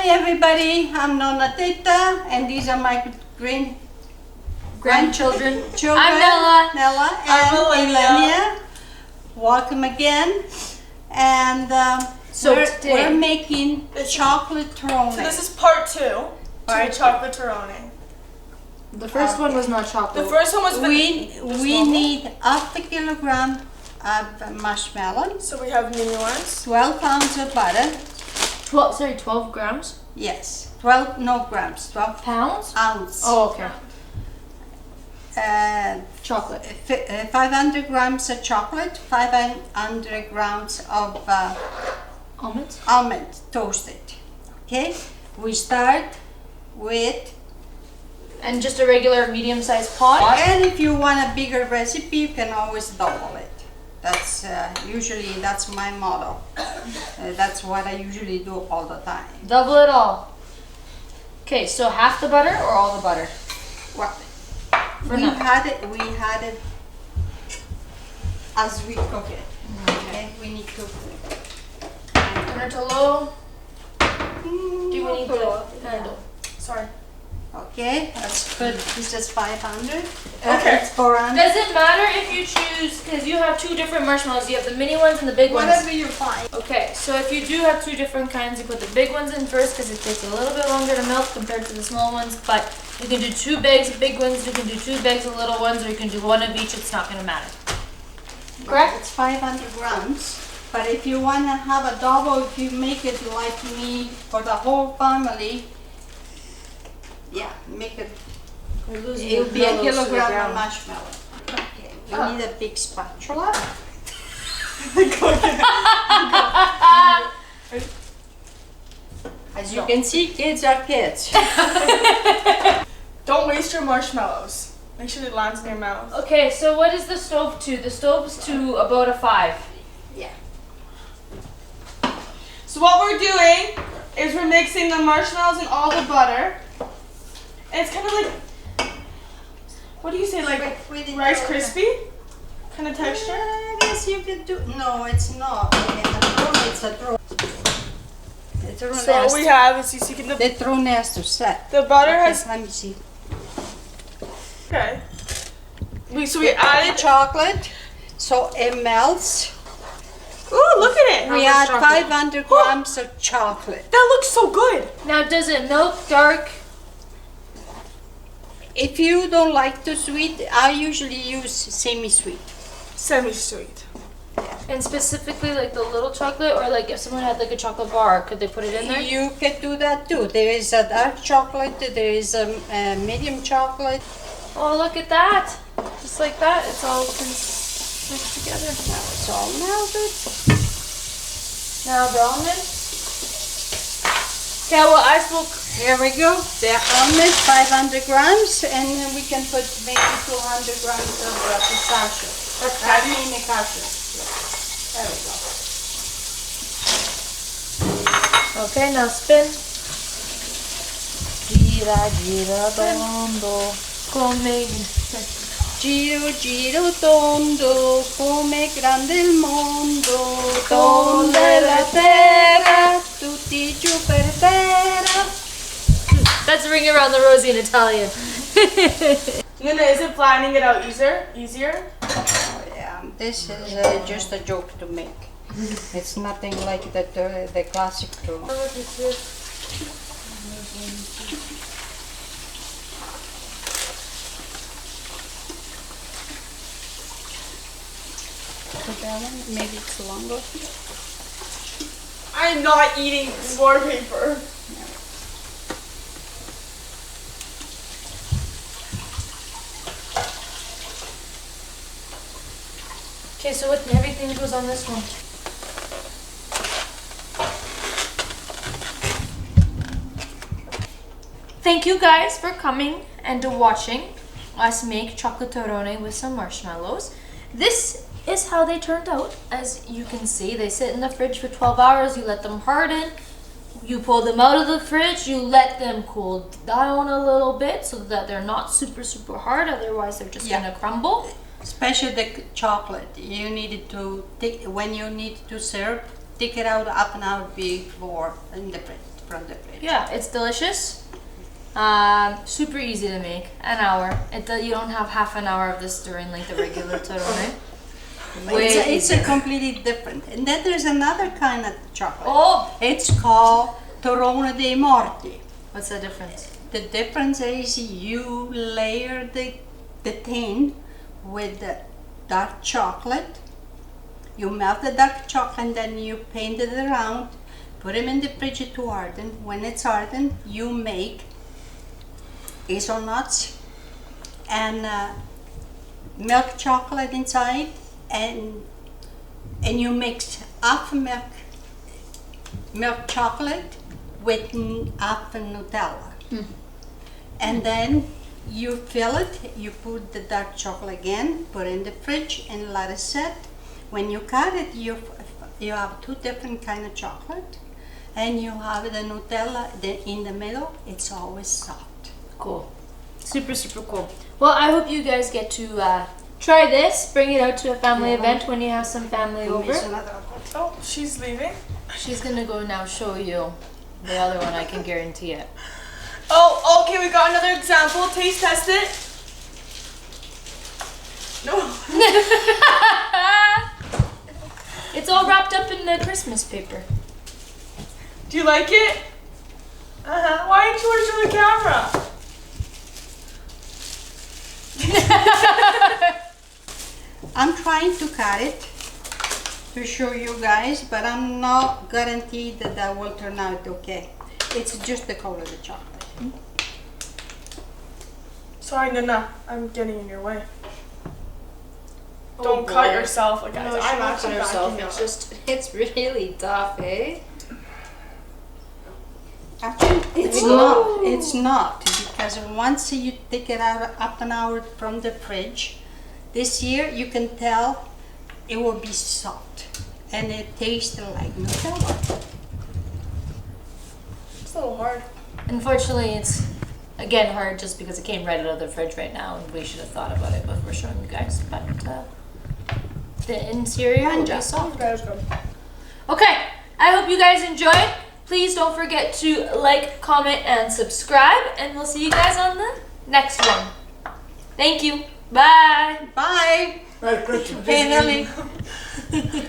everybody, I'm Nonna Tetta, and these are my grandchildren. I'm Nella. Nella and Elenia. Welcome again. And we're making chocolate torrone. So this is part two to the chocolate torrone. The first one was not chocolate. The first one was we need half a kilogram of marshmallow. So we have mini ones. 12 pounds of butter. 12 grams? Yes. 12 grams. 12 pounds? Ounce. Oh, okay. Chocolate. 500 grams of chocolate. 500 grams of almonds. Almond toasted. Okay. We start with. And just a regular medium-sized pot. And if you want a bigger recipe, you can always double it. That's usually that's my motto. That's what I usually do all the time. Double it all. Okay, so half the butter or all the butter? Well, we had it as we cook it. Okay, we need to turn it to low. Do we need the handle? Sorry. Okay, let's put this is 500. Okay. It's 400. Does it matter if you choose, because you have two different marshmallows, you have the mini ones and the big ones. Whatever you find. Okay, so if you do have two different kinds, you put the big ones in first because it takes a little bit longer to melt compared to the small ones, but you can do 2 bags of big ones, you can do 2 bags of little ones, or you can do 1 of each, it's not going to matter. Correct? It's 500 grams. But if you want to have a double, if you make it like me for the whole family, yeah, make it. It'll be a kilogram of marshmallow. Okay, we need a big spatula. As you can see, kids are kids. Don't waste your marshmallows. Make sure it lands in your mouth. Okay, so what is the stove to? The stove's to about a 5. Yeah. So what we're doing is we're mixing the marshmallows and all the butter. And it's kind of like, what do you say, like Rice Krispie kind of texture? I guess you could do. No, it's not. It's a torrone. So what we have is the torrone has to set. The butter has. Let me see. Okay. So we added chocolate, so it melts. Ooh, look at it. We add 500 grams of chocolate. That looks so good. Now, does it milk dark? If you don't like too sweet, I usually use semi-sweet. Semi-sweet. And specifically like the little chocolate, or like if someone had like a chocolate bar, could they put it in there? You can do that too. There is a dark chocolate, there is a medium chocolate. Oh, look at that. Just like that, it's all mixed together. Now it's all melted. Now the almond. Okay, well I spoke. Here we go. The almond, 500 grams, and then we can put maybe 200 grams of pistachio. That's cashew. There we go. Okay, now spin. Gira, gira, tondo, come. Giro, giro, tondo, come grande il mondo, tondo è la terra, tutti giù per terra. That's Ring Around the Rosie in Italian. Nina, is it flattening it out easier? Oh, yeah, this is just a joke to make. It's nothing like the classic torrone. Oh, look at this. Put that one, maybe it's longer. I'm not eating more paper. Okay, so everything goes on this one. Thank you guys for coming and watching us make chocolate torrone with some marshmallows. This is how they turned out. As you can see, they sit in the fridge for 12 hours. You let them harden. You pull them out of the fridge. You let them cool down a little bit so that they're not super hard. Otherwise, they're just gonna crumble. Especially the chocolate. You needed to when you need to serve, take it out half an hour before in the fridge. from the fridge. Yeah, it's delicious. Super easy to make. An hour. You don't have half an hour of this during like the regular torrone. It's a completely different. And then there's another kind of chocolate. Oh! It's called torrone dei morti. What's the difference? The difference is you layer the tin with the dark chocolate. You melt the dark chocolate and then you paint it around. Put them in the fridge to harden. When it's hardened, you make hazelnuts and milk chocolate inside, and you mix half milk chocolate with half Nutella. And then you fill it, you put the dark chocolate again, put it in the fridge and let it set. When you cut it, you have two different kind of chocolate, and you have the Nutella in the middle. It's always soft. Cool. Super, super cool. Well, I hope you guys get to try this. Bring it out to a family event when you have some family over. Oh, she's leaving. She's gonna go now show you the other one, I can guarantee it. Oh, okay, we got another example. Taste test it. No. It's all wrapped up in the Christmas paper. Do you like it? Why didn't you want to show the camera? I'm trying to cut it to show you guys, but I'm not guaranteed that will turn out okay. It's just the color of the chocolate. Sorry, Nonna, I'm getting in your way. Oh, Don't cut boy. yourself, guys. No, I'm actually herself. backing It's up. it's really tough, eh? Actually, it's not, because once you take it out up an hour from the fridge, this year you can tell it will be soft and it tastes like Nutella. It's a little hard. Unfortunately, it's again hard just because it came right out of the fridge right now, and we should have thought about it before showing you guys. But the interior will be soft. Okay, I hope you guys enjoyed. Please don't forget to like, comment, and subscribe, and we'll see you guys on the next one. Thank you. Bye. Bye. Right, Christian. Hey, Nelly.